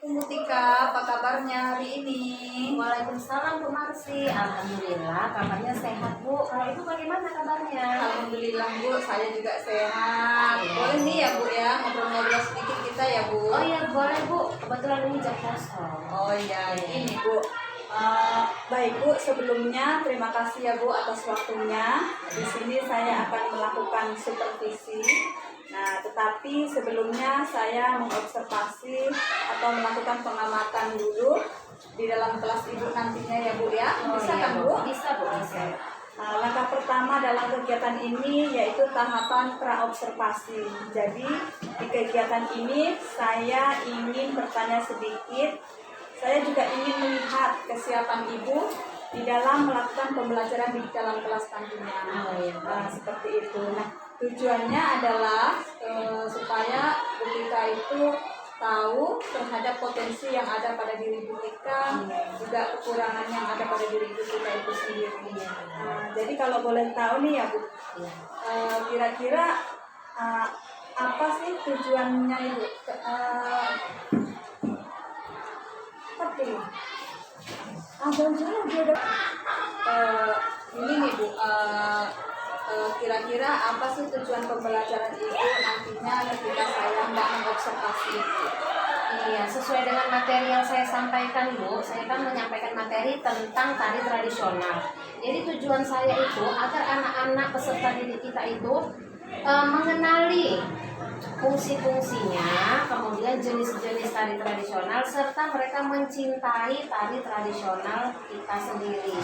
Mutika, apa kabarnya hari ini? Waalaikumsalam Bu Marsi. Alhamdulillah kabarnya sehat Bu. Kalau Ibu bagaimana kabarnya? Alhamdulillah Bu, saya juga sehat. Boleh nih ya Bu ya, ngobrol-ngobrol sedikit kita ya Bu. Oh iya boleh Bu, kebetulan ini jam kosong. Oh iya, ini Bu. Baik Bu, sebelumnya terima kasih ya Bu atas waktunya. Di sini saya akan melakukan supervisi. Nah, tetapi sebelumnya saya mengobservasi atau melakukan pengamatan dulu di dalam kelas Ibu nantinya ya Bu ya. Bisa iya, kan Bu? Bisa Bu, bisa. Langkah pertama dalam kegiatan ini yaitu tahapan praobservasi. Jadi di kegiatan ini saya ingin bertanya sedikit. Saya juga ingin melihat kesiapan Ibu di dalam melakukan pembelajaran di dalam kelas nantinya. Seperti itu. Nah, tujuannya adalah supaya Bu Tika itu tahu terhadap potensi yang ada pada diri Bu Tika, juga kekurangan yang ada pada diri Bu Tika itu sendiri. Jadi kalau boleh tahu nih ya Bu, kira-kira apa sih tujuannya Ibu? Tapi ini nih Bu, kira-kira apa sih tujuan pembelajaran Ibu nantinya ketika saya mengobservasi Ibu? Iya, sesuai dengan materi yang saya sampaikan Bu, saya kan menyampaikan materi tentang tari tradisional. Jadi tujuan saya itu agar anak-anak peserta didik kita itu mengenali fungsi-fungsinya, kemudian jenis-jenis tari tradisional, serta mereka mencintai tari tradisional kita sendiri.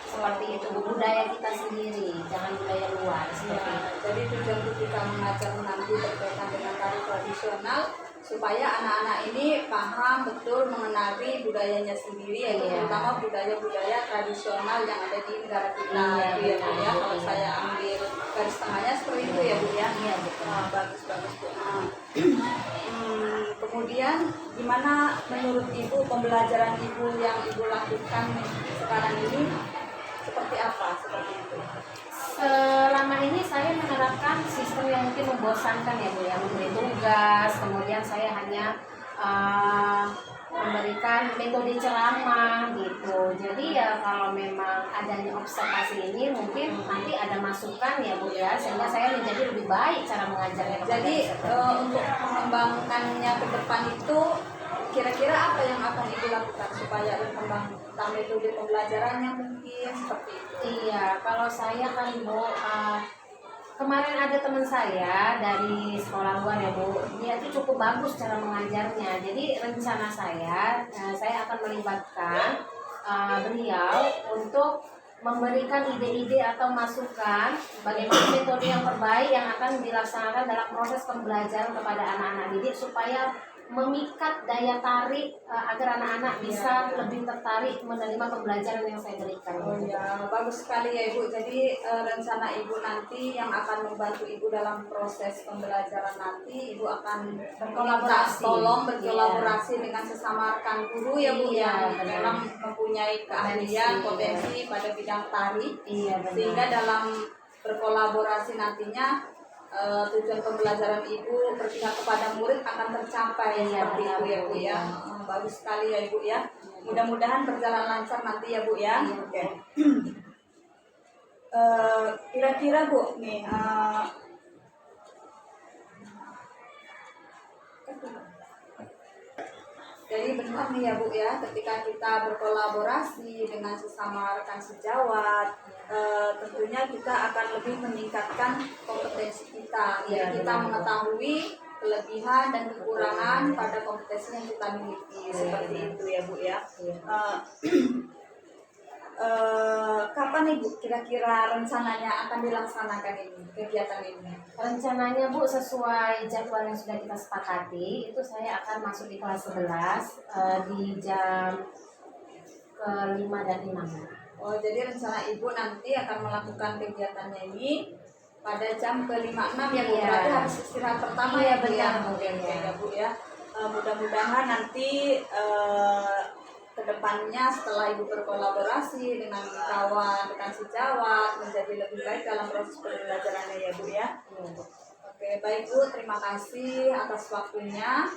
Seperti itu, budaya kita sendiri, jangan budaya luar. Seperti itu. Jadi tujuan kita mengajar nanti berkaitan dengan tari tradisional supaya anak-anak ini paham betul mengenali budayanya sendiri, yaitu terutama budaya-budaya tradisional yang ada di negara kita. Ya Bu ya, kalau saya ambil garis tengahnya seperti itu ya Bu ya. Iya betul. Bagus Bu. Kemudian gimana menurut Ibu pembelajaran Ibu yang Ibu lakukan sekarang ini seperti apa? Seperti itu. Selama ini saya menerapkan sistem yang mungkin membosankan ya Bu ya, memberi tugas, kemudian saya hanya memberikan metode ceramah gitu. Jadi ya kalau memang adanya observasi ini mungkin nanti ada masukan ya Bu ya, sehingga saya menjadi lebih baik cara mengajarnya. Jadi untuk mengembangkannya ke depan itu kira-kira apa yang akan Ibu lakukan supaya berkembang tentang metode pembelajarannya mungkin seperti itu? Iya, kalau saya kan Bu, kemarin ada teman saya dari sekolah luar ya Bu, dia itu cukup bagus cara mengajarnya. Jadi rencana saya akan melibatkan beliau untuk memberikan ide-ide atau masukan bagaimana metode yang terbaik yang akan dilaksanakan dalam proses pembelajaran kepada anak-anak didik supaya memikat daya tarik agar anak-anak bisa lebih tertarik menerima pembelajaran yang saya berikan. Oh ya, bagus sekali ya Ibu. Jadi rencana Ibu nanti yang akan membantu Ibu dalam proses pembelajaran nanti, Ibu akan berkolaborasi dengan sesama rekan guru ya Bu yang memang mempunyai keahlian potensi pada bidang tari. Sehingga dalam berkolaborasi nantinya tujuan pembelajaran Ibu berpihak kepada murid akan tercapai seperti itu ya Bu ya. Bagus sekali ya Ibu ya. Mudah-mudahan berjalan lancar nanti ya Bu ya. Oke. Kira-kira Bu nih jadi benar nih ya Bu ya, ketika kita berkolaborasi dengan sesama rekan sejawat, tentunya kita akan lebih meningkatkan kompetensi kita. Jadi kita mengetahui kelebihan dan kekurangan pada kompetensi yang kita miliki. Seperti itu ya Bu ya. Kapan nih Bu kira-kira rencananya akan dilaksanakan ini kegiatan ini? Rencananya Bu sesuai jadwal yang sudah kita sepakati, itu saya akan masuk di kelas 11 di jam ke-5 dan 6. Oh, jadi rencana Ibu nanti akan melakukan kegiatannya ini pada jam ke-5, 6 ya Bu. Berarti harus istirahat pertama ya Bu ya. Ya Bu ya. Mudah-mudahan nanti kedepannya setelah Ibu berkolaborasi dengan kawan rekan sejawat menjadi lebih baik dalam proses pembelajarannya ya Bu ya. Oke, baik Bu, terima kasih atas waktunya.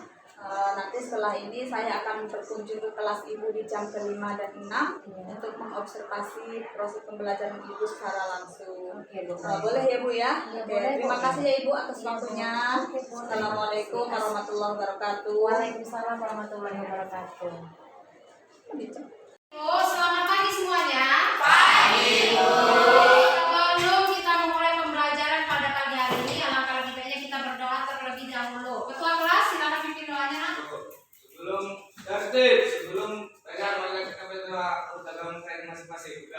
Nanti setelah ini saya akan berkunjung ke kelas ibu di jam ke-5 dan 6 untuk mengobservasi proses pembelajaran ibu secara langsung. Oke, Bu. Boleh ya Bu ya? Iya, Oke, boleh, Bu. terima kasih ya Ibu atas Iya, Bu. waktunya. Oke, Bu. Assalamualaikum warahmatullahi wabarakatuh. Waalaikumsalam warahmatullahi wabarakatuh. Gitu. Selamat pagi semuanya. Pagi, Bu. Sebelum kita memulai pembelajaran pada pagi hari ini, alangkah lebih baiknya kita berdoa terlebih dahulu. Ketua kelas, silakan pimpin doanya. Sebelum belajar, mari kita berdoa untuk dalam kalian masing-masing.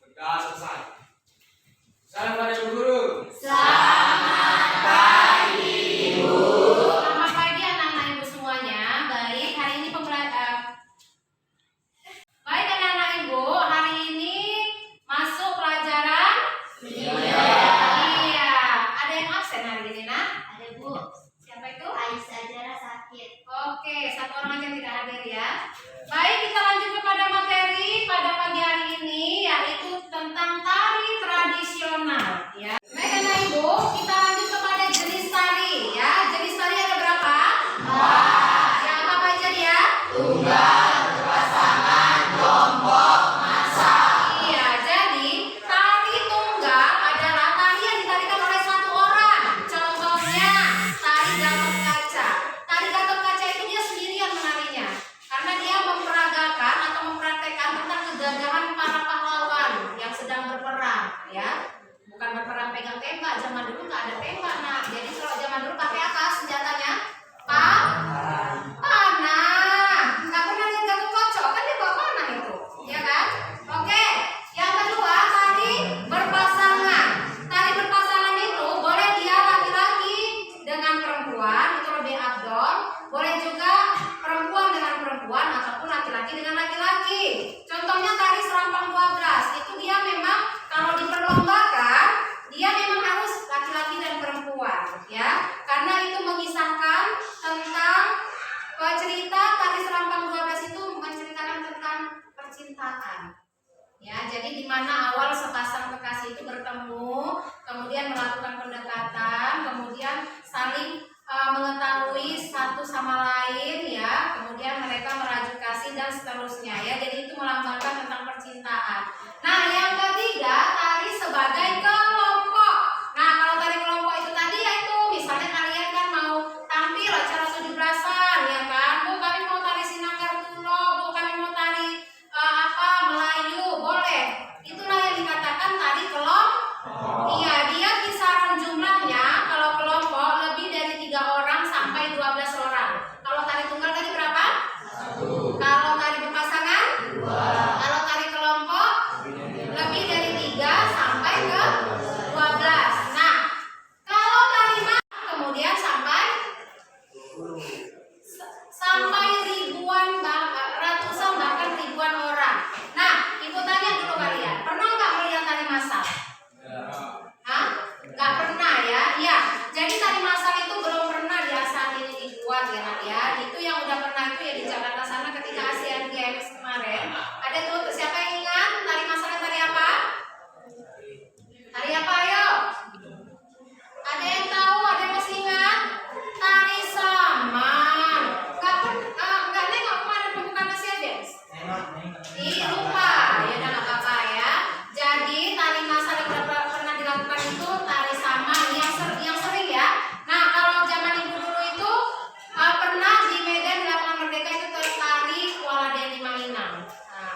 Berdoa selesai. Salam pada Ibu Guru. Selamat pagi, Ibu. Selamat pagi anak-anak Ibu semuanya. Baik, hari ini Baik anak-anak Ibu, hari ini masuk pelajaran? Iya. Ada yang absen hari ini, nak? Ada Bu, Siapa itu? Aisyah Jara sakit. Oke, satu orang aja yang tidak hadir ya. Baik, kita lanjut kepada materi pada pagi hari ini, yaitu tentang tari tradisional ya. Baik anak Ibu, kita lanjut kepada jenis tari ya. Jenis tari ada berapa? Ya, apa aja dia? Iya, jadi tari tunggal adalah tari yang ditarikan oleh satu orang. Contohnya tari Gatot Kaca. Tari Gatot Kaca itu dia sendirian menarinya, karena dia memperagakan atau mempraktekkan tentang kegagahan para pahlawan yang sedang berperang, ya. Bukan berperang pegang tembak. Zaman dulu nggak ada tembak, nah. Jadi kalau zaman dulu pakai apa senjatanya? Panah. Nggak pernah lihat Gatot Kaca kan dia bawa panah itu, ya kan? Oke. Yang kedua, tari berpasangan. Tari berpasangan itu boleh dia laki-laki dengan perempuan, itu lebih abdol. Boleh juga perempuan dengan perempuan ataupun laki-laki dengan laki-laki. Contohnya tari Serampang 12. Itu dia memang kalau diperlombakan, dia memang harus laki-laki dan perempuan, ya. Karena itu mengisahkan tentang cerita tari Serampang 12 itu menceritakan tentang percintaan. Ya, jadi di mana awal sepasang kekasih itu bertemu, kemudian melakukan pendekatan, kemudian saling mengetahui satu sama lain, ya, kemudian mereka merajuk kasih dan seterusnya, ya. Jadi itu melambangkan tentang percintaan. Nah, yang ketiga, tari sebagai kelompok. Nah, kalau tari kelompok itu tadi yaitu misalnya kalian kan mau tampil acara 17-an, ya kan? Bu, kami mau tari Sinanggar Tulo, Bu, kami mau tari Melayu, boleh. Itulah yang dikatakan tari kelompok. Iya, dia kisaran jumlahnya kalau kelompok lebih dari 3 orang sampai 12 orang. Kalau tari tunggal tadi berapa? 1. Kalau tari berpasangan? 2. Kalau tari kelompok lebih dari 3 sampai ke 12. Nah, kalau tari kemudian sampai ribuan, ratusan bahkan ribuan orang. Nah, Ibu tanya dulu kalian, pernah nggak melihat tari massal? Hah? Nggak pernah ya? Iya. Jadi tari massal itu belum pernah di ASEAN ini dibuat ya, Nak ya. Itu yang udah pernah itu ya di Jakarta sana ketika ASEAN Games kemarin. Ada tuh siapa yang ingat tari massalnya tari apa? Tari apa ayo? Ada yang tahu? Ada yang masih ingat? Tari saman. Nggak nengok kemarin pembukaan Asian Games? Ih, lupa. Ya udah nggak apa-apa ya. Jadi tari massal yang pernah dilakukan itu tari saman yang sering ya. Nah, kalau zaman Ibu dulu itu pernah di Medan di Lapangan Merdeka itu tari Kuala Deni Mainang. Nah,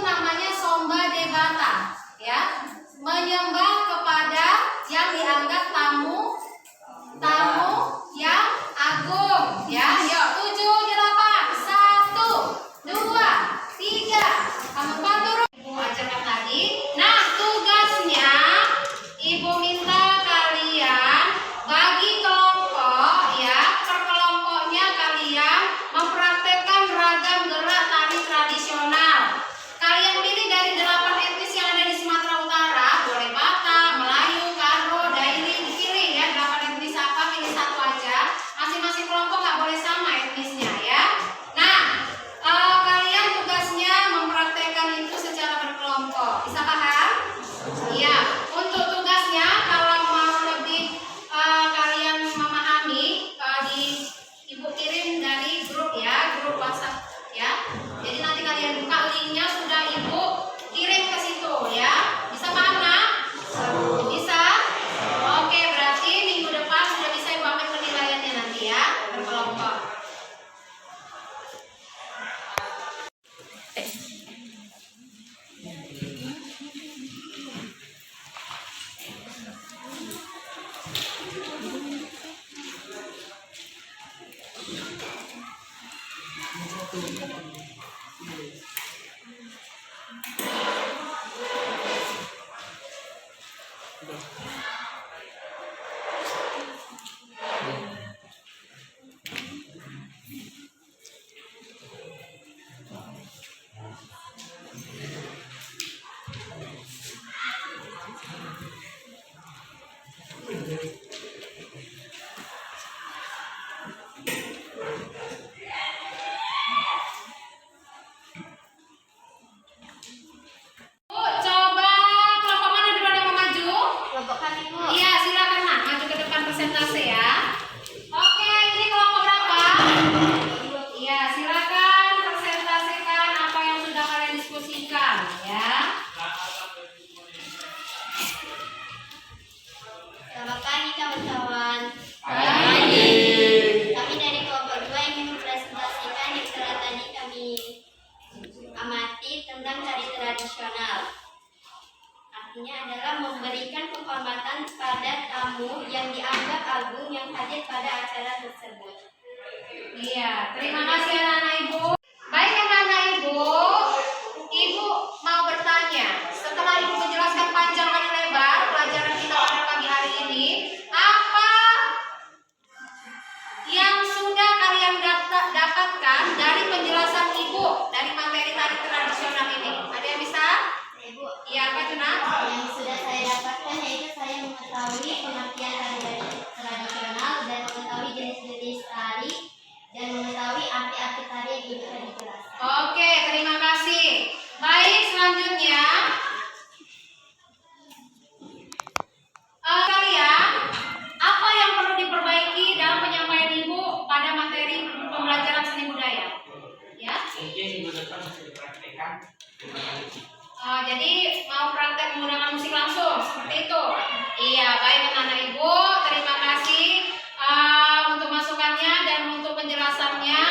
namanya Somba Debata, ya. Menyembah kepada yang dianggap tamu yang agung, ya. Yuk, 7, 8, 1, 2, 3, 4 turun. Ibu ajarkan tadi. Nah, tugasnya Ibu minta kalian bagi kelompok, ya. Per kelompoknya kalian mempraktekkan ragam gerak tari tradisional. Kalian pilih dari 8 etnis yang ada di Sumatera Utara, boleh Batak, Melayu, Karo, Dairi, dipilih ya 8 etnis apa, pilih satu aja. Masing-masing kelompok nggak boleh sama etnisnya ya. Nah, kalian tugasnya mempraktekkan itu secara berkelompok. Bisa paham? Iya. Untuk tugasnya kalau mau lebih kalian memahami, Ibu kirim dari grup ya, grup WhatsApp ya. Jadi nanti kalian buka linknya, sudah Ibu kirim ke situ ya. Bisa paham nak? Bisa? Oke, berarti minggu depan sudah bisa Ibu ambil penilaiannya nanti ya, berkelompok. Bu, coba kelompok mana duluan yang mau maju? Kelompok kami, Bu. Iya, silakan nak maju ke depan presentasi ya. Oke, ini kelompok berapa? Iya, silakan presentasikan apa yang sudah kalian diskusikan ya. Selamat pagi kawan-kawan. Pagi. Kami dari kelompok 2 ingin mempresentasikan yang telah tadi kami amati tentang tari tradisional. Artinya adalah memberikan penghormatan pada tamu yang dianggap agung yang hadir pada acara tersebut. Iya, terima kasih anak-anak Ibu. Baik anak-anak Ibu, Ibu mau bertanya. Setelah Ibu menjelaskan panjang kali lebar pelajaran kita pada pagi hari ini, apa yang sudah kalian dapatkan dari penjelasan Ibu dari materi tari tradisional ini? Ada yang bisa? Ibu, Iya, apa itu nak? yang sudah saya dapatkan yaitu saya mengetahui pengertian tari tradisional dan mengetahui jenis-jenis tari dan mengetahui arti-arti tari yang Ibu tadi jelaskan. Oke, terima kasih. Baik, selanjutnya kalian, apa yang perlu diperbaiki dalam penyampaian Ibu pada materi pembelajaran seni budaya? Ya. Mungkin minggu depan bisa dipraktekkan. Jadi mau praktek menggunakan musik langsung seperti itu. Iya, baik anak-anak Ibu, terima kasih untuk masukannya dan untuk penjelasannya.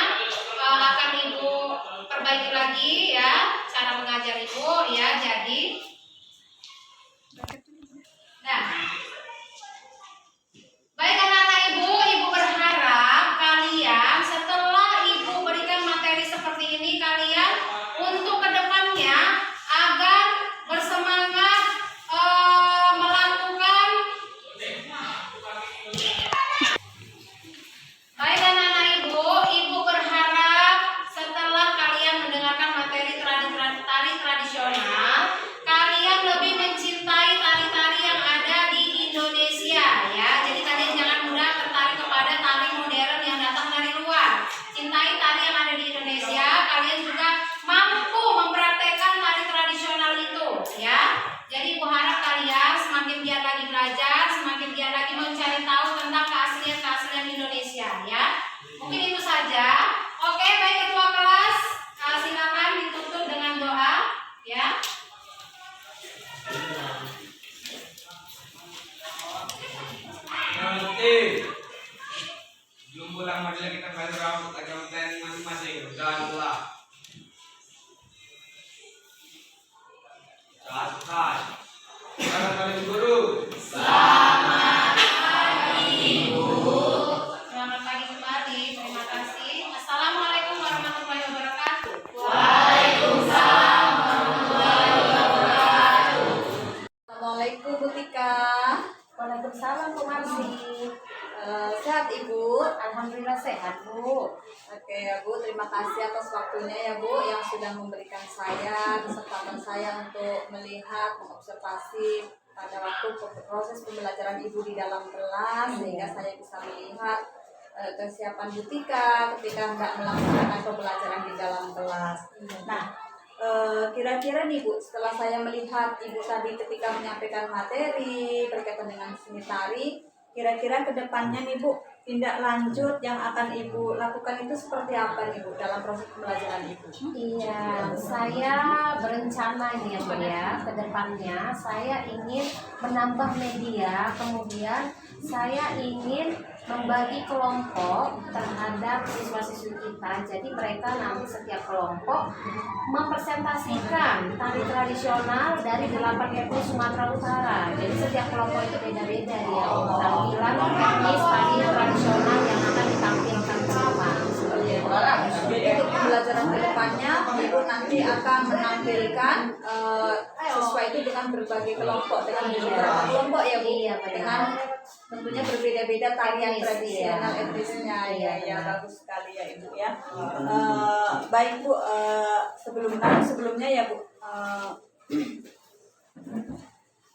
Akan Ibu perbaiki lagi ya cara mengajar Ibu ya. Jadi nah, baik anak-anak Ibu, Ibu berharap kalian setelah Ibu berikan materi seperti ini, kalian untuk kedepannya agar bersemangat melakukan. Baik anak-anak Ibu, Ibu berharap setelah kalian mendengarkan materi tari tradisional, kalian Selesai. Selamat pagi guru. Selamat pagi kembali, terima kasih. Assalamualaikum warahmatullahi wabarakatuh. Assalamualaikum Bu Tika. Waalaikumsalam Bu Marsi. Sehat Ibu? Alhamdulillah sehat Bu. Oke ya Bu, terima kasih atas waktunya ya Bu yang sudah memberikan saya kesempatan saya untuk melihat, mengobservasi pada waktu proses pembelajaran Ibu di dalam kelas sehingga saya bisa melihat kesiapan Bu Tika ketika hendak melaksanakan pembelajaran di dalam kelas. Nah, kira-kira nih Bu, setelah saya melihat Ibu tadi ketika menyampaikan materi berkaitan dengan seni tari, kira-kira ke depannya nih Bu, tindak lanjut yang akan Ibu lakukan itu seperti apa nih Bu dalam proses pembelajaran Ibu? Iya, saya berencana nih ya Bu ya, ke depannya saya ingin menambah media, kemudian saya ingin membagi kelompok terhadap siswa-siswi kita. Jadi mereka nanti setiap kelompok mempresentasikan tari tradisional dari 8 etnis Sumatera Utara. Jadi setiap kelompok itu beda-beda ya, tampilan etnis tari tradisional yang akan ditampilkan bersama. Jadi untuk pembelajaran ke depannya, Ibu nanti akan menampilkan siswa itu dengan berbagai kelompok, dengan beberapa kelompok ya Bu, Iya, benar. dengan tentunya berbeda-beda tarian Etnis, tradisional iya. etnisnya. Iya, Ya, benar. bagus sekali ya Ibu ya. Baik Bu, sebelumnya ya Bu,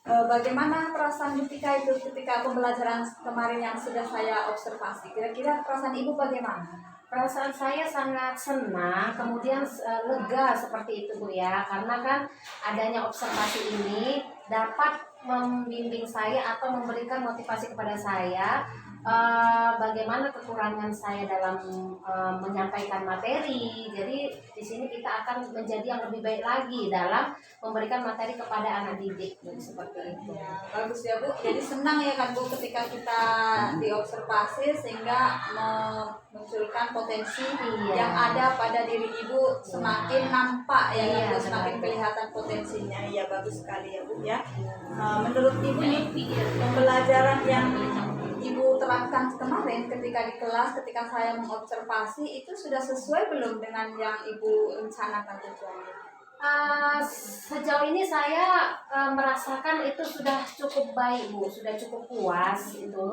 bagaimana perasaan Bu Tika itu ketika pembelajaran kemarin yang sudah saya observasi? Kira-kira perasaan Ibu bagaimana? Perasaan saya sangat senang, kemudian lega seperti itu Bu ya, karena kan adanya observasi ini dapat membimbing saya atau memberikan motivasi kepada saya bagaimana kekurangan saya dalam menyampaikan materi. Jadi di sini kita akan menjadi yang lebih baik lagi dalam memberikan materi kepada anak didik. Jadi seperti itu. Ya, bagus ya Bu. Jadi senang ya kan Bu ketika kita diobservasi sehingga memunculkan potensi yang ada pada diri Ibu semakin nampak ya kan Bu, Iya, semakin benar. kelihatan potensinya. Ya bagus sekali ya Bu ya. Menurut Ibu nih pembelajaran yang Ibu terapkan kemarin ketika di kelas, ketika saya mengobservasi itu sudah sesuai belum dengan yang Ibu rencanakan tujuannya? Sejauh ini saya merasakan itu sudah cukup baik Bu, sudah cukup puas itu.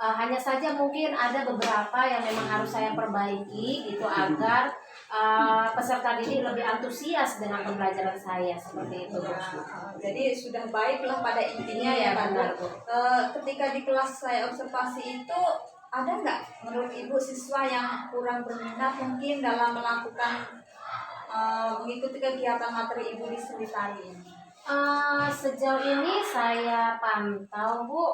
Hanya saja mungkin ada beberapa yang memang harus saya perbaiki gitu agar peserta didik lebih antusias dengan pembelajaran saya seperti itu Bu. Jadi sudah baiklah pada intinya Iya, ya kan Bu. benar, Bu. Ketika di kelas saya observasi itu ada nggak menurut Ibu siswa yang kurang berminat mungkin dalam melakukan mengikuti kegiatan materi Ibu di seni tari ini? Sejauh ini saya pantau Bu,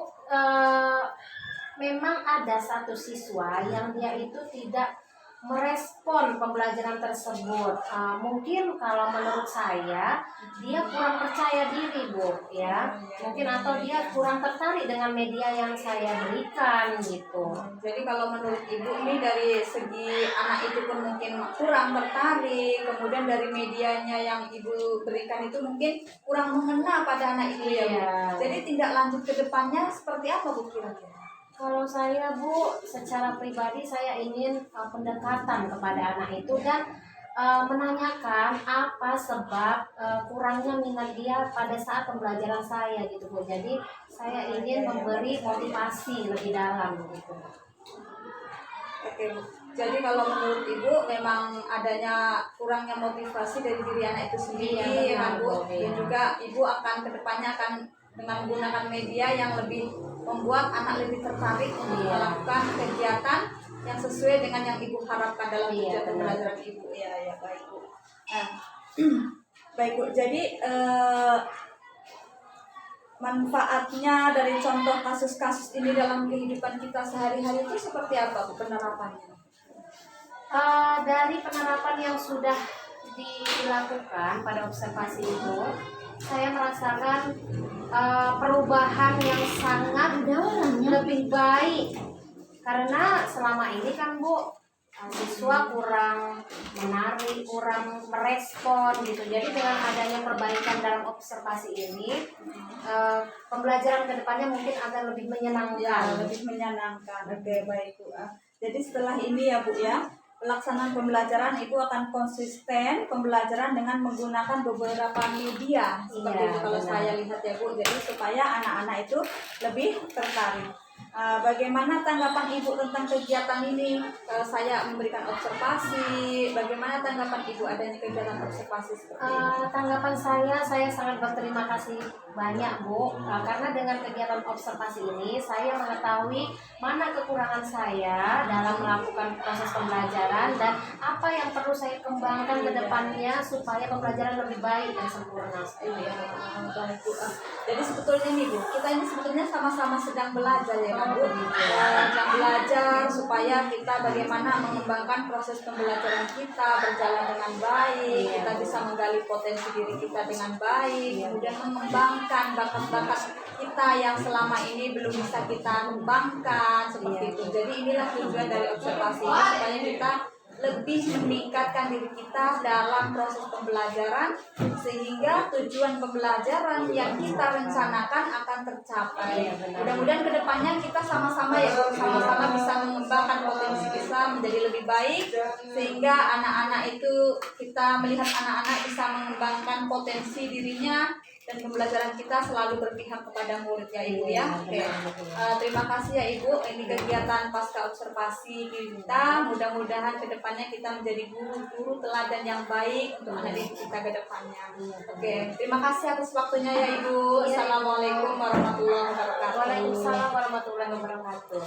memang ada satu siswa yang dia itu tidak merespon pembelajaran tersebut. Mungkin kalau menurut saya dia kurang percaya diri Bu ya, mungkin atau dia kurang tertarik dengan media yang saya berikan gitu. Jadi kalau menurut Ibu ini dari segi anak itu pun mungkin kurang tertarik, kemudian dari medianya yang Ibu berikan itu mungkin kurang mengena pada anak itu ya Bu. Iya. Jadi tindak lanjut ke depannya seperti apa Bu kira-kira? Kalau saya Bu, secara pribadi saya ingin pendekatan kepada anak itu dan menanyakan apa sebab kurangnya minat dia pada saat pembelajaran saya gitu Bu. Jadi saya ingin memberi motivasi lebih dalam gitu. Oke Bu. Jadi kalau menurut Ibu memang adanya kurangnya motivasi dari diri anak itu sendiri Iya, ya kan Bu. benar, Bu, Dan iya. juga Ibu akan kedepannya akan dengan menggunakan media yang lebih membuat anak lebih tertarik untuk Iya. melakukan kegiatan yang sesuai dengan yang Ibu harapkan dalam Iya, tujuan benar. pembelajaran Ibu. Ya, ya baik Bu. Nah, baik Bu. Jadi manfaatnya dari contoh kasus-kasus ini dalam kehidupan kita sehari-hari itu seperti apa Bu penerapannya? Dari penerapan yang sudah dilakukan pada observasi itu, saya merasakan perubahan yang sangat lebih baik karena selama ini kan Bu siswa kurang menarik, kurang merespon gitu. Jadi dengan adanya perbaikan dalam observasi ini, pembelajaran kedepannya mungkin akan lebih menyenangkan. Ya, lebih menyenangkan. Oke, baik Bu. Jadi setelah ini ya Bu ya, pelaksanaan pembelajaran Ibu akan konsisten pembelajaran dengan menggunakan beberapa media seperti Iya, itu kalau benar. saya lihat ya Bu. Jadi supaya anak-anak itu lebih tertarik. Bagaimana tanggapan Ibu tentang kegiatan ini? Saya memberikan observasi. Bagaimana tanggapan Ibu adanya kegiatan observasi seperti ini? Tanggapan saya sangat berterima kasih banyak Bu, karena dengan kegiatan observasi ini saya mengetahui mana kekurangan saya dalam melakukan proses pembelajaran dan apa yang perlu saya kembangkan ke depannya supaya pembelajaran lebih baik dan sempurna. Iya, baik, Bu. Jadi sebetulnya nih Bu, kita ini sebetulnya sama-sama sedang belajar ya Bu. Sedang belajar supaya kita bagaimana mengembangkan proses pembelajaran kita berjalan dengan baik, kita bisa menggali potensi diri kita dengan baik, kemudian mengembangkan bakat-bakat kita yang selama ini belum bisa kita kembangkan seperti itu. Jadi inilah tujuan dari observasi ini supaya kita lebih meningkatkan diri kita dalam proses pembelajaran sehingga tujuan pembelajaran yang kita rencanakan akan tercapai. Mudah-mudahan kedepannya kita sama-sama ya sama-sama bisa mengembangkan potensi kita menjadi lebih baik sehingga anak-anak itu kita melihat anak-anak bisa mengembangkan potensi dirinya dan pembelajaran kita selalu berpihak kepada murid ya Ibu ya. Oke. Terima kasih ya Ibu. Ini kegiatan pasca observasi kita. Mudah-mudahan kedepannya kita menjadi guru-guru teladan yang baik untuk anak didik kita ke depannya. Oke. Terima kasih atas waktunya ya Ibu. Assalamualaikum warahmatullahi wabarakatuh. Waalaikumsalam warahmatullahi wabarakatuh.